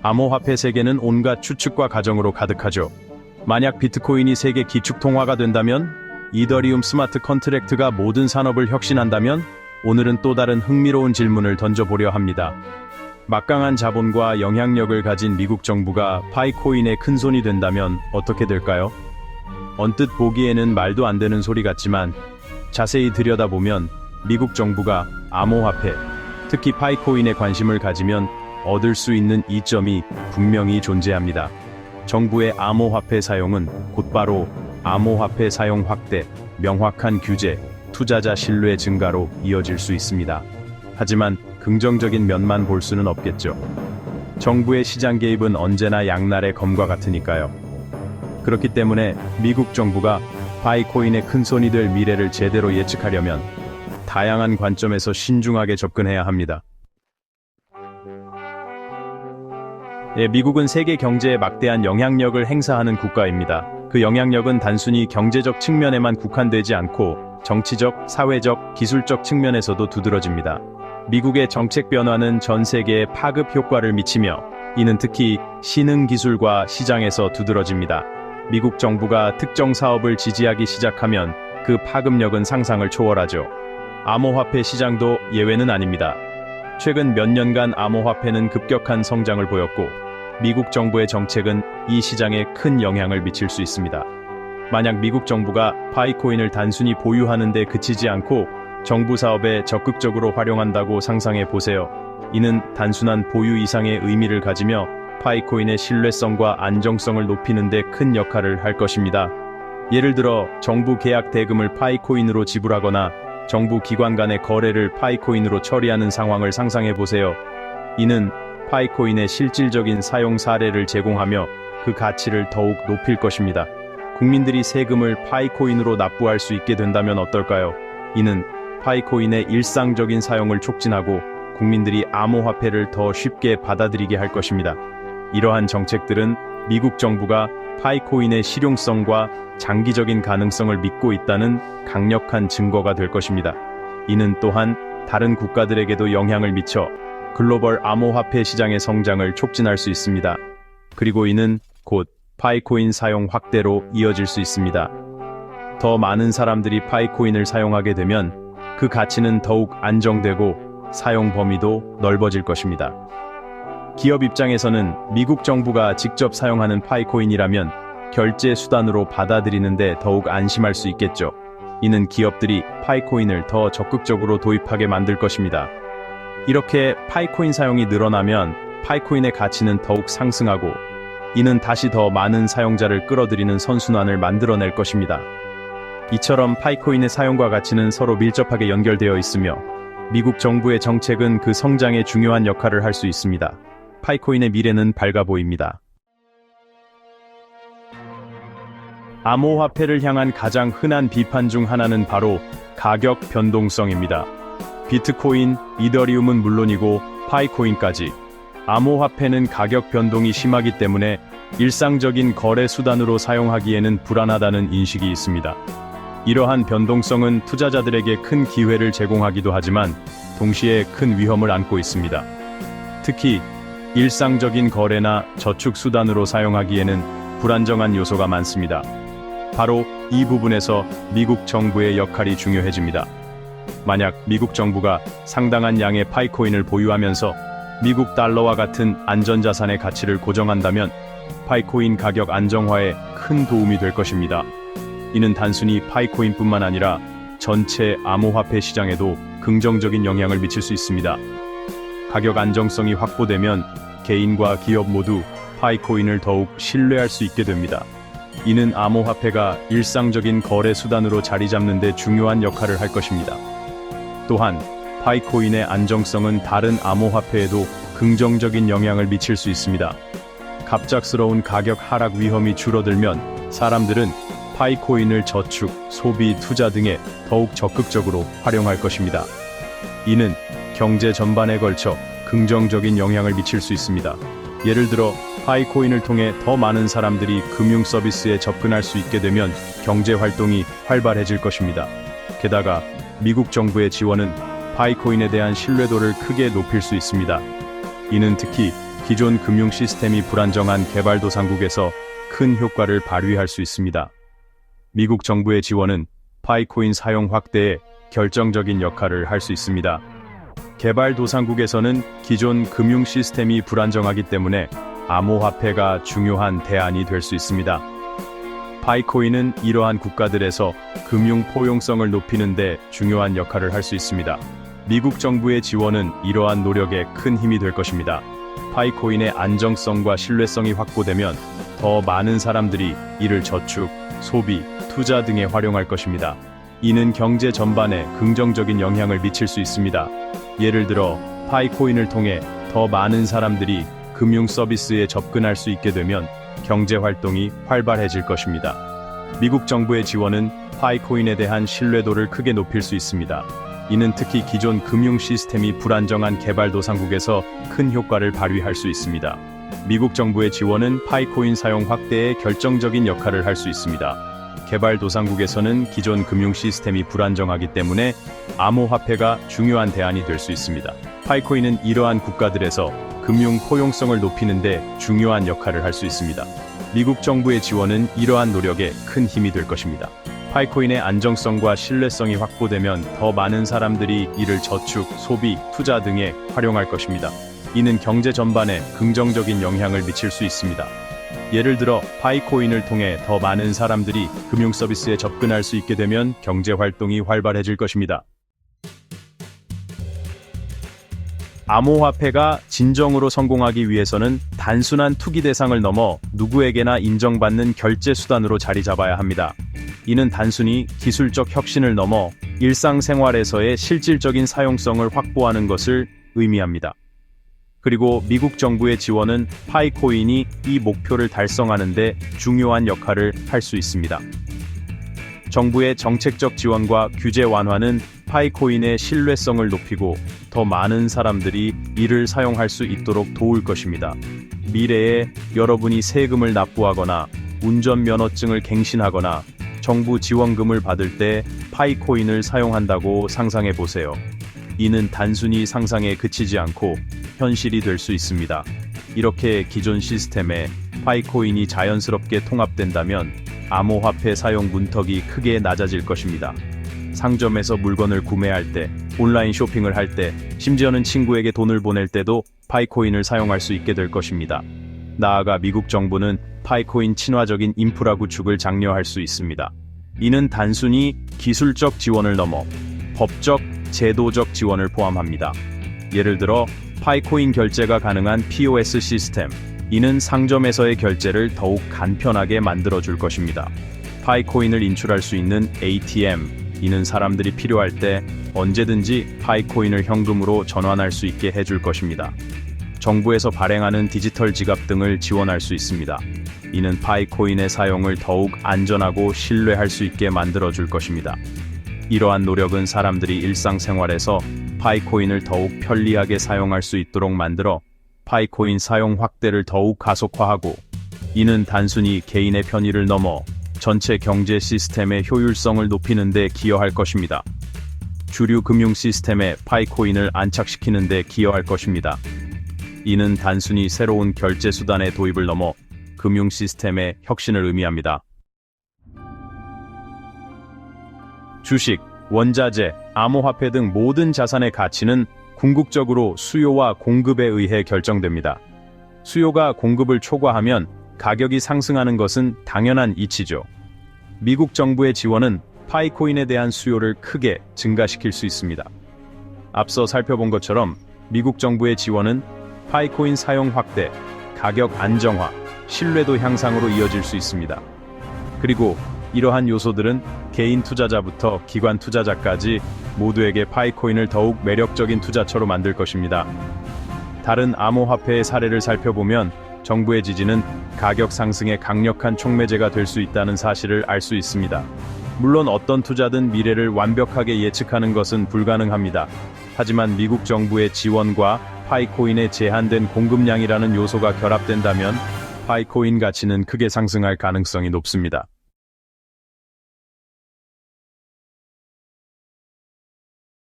암호화폐 세계는 온갖 추측과 가정으로 가득하죠. 만약 비트코인이 세계 기축통화가 된다면, 이더리움 스마트 컨트랙트가 모든 산업을 혁신한다면, 오늘은 또 다른 흥미로운 질문을 던져보려 합니다. 막강한 자본과 영향력을 가진 미국 정부가 파이코인의 큰손이 된다면 어떻게 될까요? 언뜻 보기에는 말도 안 되는 소리 같지만 자세히 들여다보면 미국 정부가 암호화폐, 특히 파이코인에 관심을 가지면 얻을 수 있는 이점이 분명히 존재합니다. 정부의 암호화폐 사용은 곧바로 암호화폐 사용 확대, 명확한 규제, 투자자 신뢰 증가로 이어질 수 있습니다. 하지만 긍정적인 면만 볼 수는 없겠죠. 정부의 시장 개입은 언제나 양날의 검과 같으니까요. 그렇기 때문에 미국 정부가 파이코인의 큰손이 될 미래를 제대로 예측하려면 다양한 관점에서 신중하게 접근해야 합니다. 미국은 세계 경제에 막대한 영향력을 행사하는 국가입니다. 그 영향력은 단순히 경제적 측면에만 국한되지 않고 정치적, 사회적, 기술적 측면에서도 두드러집니다. 미국의 정책 변화는 전 세계에 파급 효과를 미치며 이는 특히 신흥 기술과 시장에서 두드러집니다. 미국 정부가 특정 사업을 지지하기 시작하면 그 파급력은 상상을 초월하죠. 암호화폐 시장도 예외는 아닙니다. 최근 몇 년간 암호화폐는 급격한 성장을 보였고 미국 정부의 정책은 이 시장에 큰 영향을 미칠 수 있습니다. 만약 미국 정부가 파이코인을 단순히 보유하는 데 그치지 않고 정부 사업에 적극적으로 활용한다고 상상해 보세요. 이는 단순한 보유 이상의 의미를 가지며 파이코인의 신뢰성과 안정성을 높이는 데 큰 역할을 할 것입니다. 예를 들어 정부 계약 대금을 파이코인으로 지불하거나 정부 기관 간의 거래를 파이코인으로 처리하는 상황을 상상해 보세요. 이는 파이코인의 실질적인 사용 사례를 제공하며 그 가치를 더욱 높일 것입니다. 국민들이 세금을 파이코인으로 납부할 수 있게 된다면 어떨까요? 이는 파이코인의 일상적인 사용을 촉진하고 국민들이 암호화폐를 더 쉽게 받아들이게 할 것입니다. 이러한 정책들은 미국 정부가 파이코인의 실용성과 장기적인 가능성을 믿고 있다는 강력한 증거가 될 것입니다. 이는 또한 다른 국가들에게도 영향을 미쳐 글로벌 암호화폐 시장의 성장을 촉진할 수 있습니다. 그리고 이는 곧 파이코인 사용 확대로 이어질 수 있습니다. 더 많은 사람들이 파이코인을 사용하게 되면 그 가치는 더욱 안정되고 사용 범위도 넓어질 것입니다. 기업 입장에서는 미국 정부가 직접 사용하는 파이코인이라면 결제 수단으로 받아들이는데 더욱 안심할 수 있겠죠. 이는 기업들이 파이코인을 더 적극적으로 도입하게 만들 것입니다. 이렇게 파이코인 사용이 늘어나면 파이코인의 가치는 더욱 상승하고 이는 다시 더 많은 사용자를 끌어들이는 선순환을 만들어낼 것입니다. 이처럼 파이코인의 사용과 가치는 서로 밀접하게 연결되어 있으며 미국 정부의 정책은 그 성장에 중요한 역할을 할 수 있습니다. 파이코인의 미래는 밝아 보입니다. 암호화폐를 향한 가장 흔한 비판 중 하나는 바로 가격 변동성입니다. 비트코인, 이더리움은 물론이고 파이코인까지 암호화폐는 가격 변동이 심하기 때문에 일상적인 거래 수단으로 사용하기에는 불안하다는 인식이 있습니다. 이러한 변동성은 투자자들에게 큰 기회를 제공하기도 하지만 동시에 큰 위험을 안고 있습니다. 특히 일상적인 거래나 저축 수단으로 사용하기에는 불안정한 요소가 많습니다. 바로 이 부분에서 미국 정부의 역할이 중요해집니다. 만약 미국 정부가 상당한 양의 파이코인을 보유하면서 미국 달러와 같은 안전자산의 가치를 고정한다면 파이코인 가격 안정화에 큰 도움이 될 것입니다. 이는 단순히 파이코인뿐만 아니라 전체 암호화폐 시장에도 긍정적인 영향을 미칠 수 있습니다. 가격 안정성이 확보되면 개인과 기업 모두 파이코인을 더욱 신뢰할 수 있게 됩니다. 이는 암호화폐가 일상적인 거래 수단으로 자리 잡는 데 중요한 역할을 할 것입니다. 또한 파이코인의 안정성은 다른 암호화폐에도 긍정적인 영향을 미칠 수 있습니다. 갑작스러운 가격 하락 위험이 줄어들면 사람들은 파이코인을 저축, 소비, 투자 등에 더욱 적극적으로 활용할 것입니다. 이는 경제 전반에 걸쳐 긍정적인 영향을 미칠 수 있습니다. 예를 들어 파이코인을 통해 더 많은 사람들이 금융 서비스에 접근할 수 있게 되면 경제 활동이 활발해질 것입니다. 게다가 미국 정부의 지원은 파이코인에 대한 신뢰도를 크게 높일 수 있습니다. 이는 특히 기존 금융 시스템이 불안정한 개발도상국에서 큰 효과를 발휘할 수 있습니다. 미국 정부의 지원은 파이코인 사용 확대에 결정적인 역할을 할 수 있습니다. 개발도상국에서는 기존 금융 시스템이 불안정하기 때문에 암호화폐가 중요한 대안이 될 수 있습니다. 파이코인은 이러한 국가들에서 금융 포용성을 높이는 데 중요한 역할을 할 수 있습니다. 미국 정부의 지원은 이러한 노력에 큰 힘이 될 것입니다. 파이코인의 안정성과 신뢰성이 확보되면 더 많은 사람들이 이를 저축, 소비, 투자 등에 활용할 것입니다. 이는 경제 전반에 긍정적인 영향을 미칠 수 있습니다. 예를 들어 파이코인을 통해 더 많은 사람들이 금융 서비스에 접근할 수 있게 되면 경제 활동이 활발해질 것입니다. 미국 정부의 지원은 파이코인에 대한 신뢰도를 크게 높일 수 있습니다. 이는 특히 기존 금융 시스템이 불안정한 개발도상국에서 큰 효과를 발휘할 수 있습니다. 미국 정부의 지원은 파이코인 사용 확대에 결정적인 역할을 할 수 있습니다. 개발도상국에서는 기존 금융 시스템이 불안정하기 때문에 암호화폐가 중요한 대안이 될 수 있습니다. 파이코인은 이러한 국가들에서 금융 포용성을 높이는 데 중요한 역할을 할 수 있습니다. 미국 정부의 지원은 이러한 노력에 큰 힘이 될 것입니다. 파이코인의 안정성과 신뢰성이 확보되면 더 많은 사람들이 이를 저축, 소비, 투자 등에 활용할 것입니다. 이는 경제 전반에 긍정적인 영향을 미칠 수 있습니다. 예를 들어 파이코인을 통해 더 많은 사람들이 금융 서비스에 접근할 수 있게 되면 경제 활동이 활발해질 것입니다. 암호화폐가 진정으로 성공하기 위해서는 단순한 투기 대상을 넘어 누구에게나 인정받는 결제 수단으로 자리 잡아야 합니다. 이는 단순히 기술적 혁신을 넘어 일상생활에서의 실질적인 사용성을 확보하는 것을 의미합니다. 그리고 미국 정부의 지원은 파이코인이 이 목표를 달성하는 데 중요한 역할을 할 수 있습니다. 정부의 정책적 지원과 규제 완화는 파이코인의 신뢰성을 높이고 더 많은 사람들이 이를 사용할 수 있도록 도울 것입니다. 미래에 여러분이 세금을 납부하거나 운전면허증을 갱신하거나 정부 지원금을 받을 때 파이코인을 사용한다고 상상해 보세요. 이는 단순히 상상에 그치지 않고 현실이 될 수 있습니다. 이렇게 기존 시스템에 파이코인이 자연스럽게 통합된다면 암호화폐 사용 문턱이 크게 낮아질 것입니다. 상점에서 물건을 구매할 때, 온라인 쇼핑을 할 때, 심지어는 친구에게 돈을 보낼 때도 파이코인을 사용할 수 있게 될 것입니다. 나아가 미국 정부는 파이코인 친화적인 인프라 구축을 장려할 수 있습니다. 이는 단순히 기술적 지원을 넘어 법적, 제도적 지원을 포함합니다. 예를 들어 파이코인 결제가 가능한 POS 시스템, 이는 상점에서의 결제를 더욱 간편하게 만들어줄 것입니다. 파이코인을 인출할 수 있는 ATM, 이는 사람들이 필요할 때 언제든지 파이코인을 현금으로 전환할 수 있게 해줄 것입니다. 정부에서 발행하는 디지털 지갑 등을 지원할 수 있습니다. 이는 파이코인의 사용을 더욱 안전하고 신뢰할 수 있게 만들어줄 것입니다. 이러한 노력은 사람들이 일상생활에서 파이코인을 더욱 편리하게 사용할 수 있도록 만들어 파이코인 사용 확대를 더욱 가속화하고, 이는 단순히 개인의 편의를 넘어 전체 경제 시스템의 효율성을 높이는 데 기여할 것입니다. 주류 금융 시스템에 파이코인을 안착시키는 데 기여할 것입니다. 이는 단순히 새로운 결제 수단의 도입을 넘어 금융 시스템의 혁신을 의미합니다. 주식, 원자재, 암호화폐 등 모든 자산의 가치는 궁극적으로 수요와 공급에 의해 결정됩니다. 수요가 공급을 초과하면 가격이 상승하는 것은 당연한 이치죠. 미국 정부의 지원은 파이코인에 대한 수요를 크게 증가시킬 수 있습니다. 앞서 살펴본 것처럼 미국 정부의 지원은 파이코인 사용 확대, 가격 안정화, 신뢰도 향상으로 이어질 수 있습니다. 그리고 이러한 요소들은 개인 투자자부터 기관 투자자까지 모두에게 파이코인을 더욱 매력적인 투자처로 만들 것입니다. 다른 암호화폐의 사례를 살펴보면 정부의 지지는 가격 상승에 강력한 촉매제가 될 수 있다는 사실을 알 수 있습니다. 물론 어떤 투자든 미래를 완벽하게 예측하는 것은 불가능합니다. 하지만 미국 정부의 지원과 파이코인의 제한된 공급량이라는 요소가 결합된다면 파이코인 가치는 크게 상승할 가능성이 높습니다.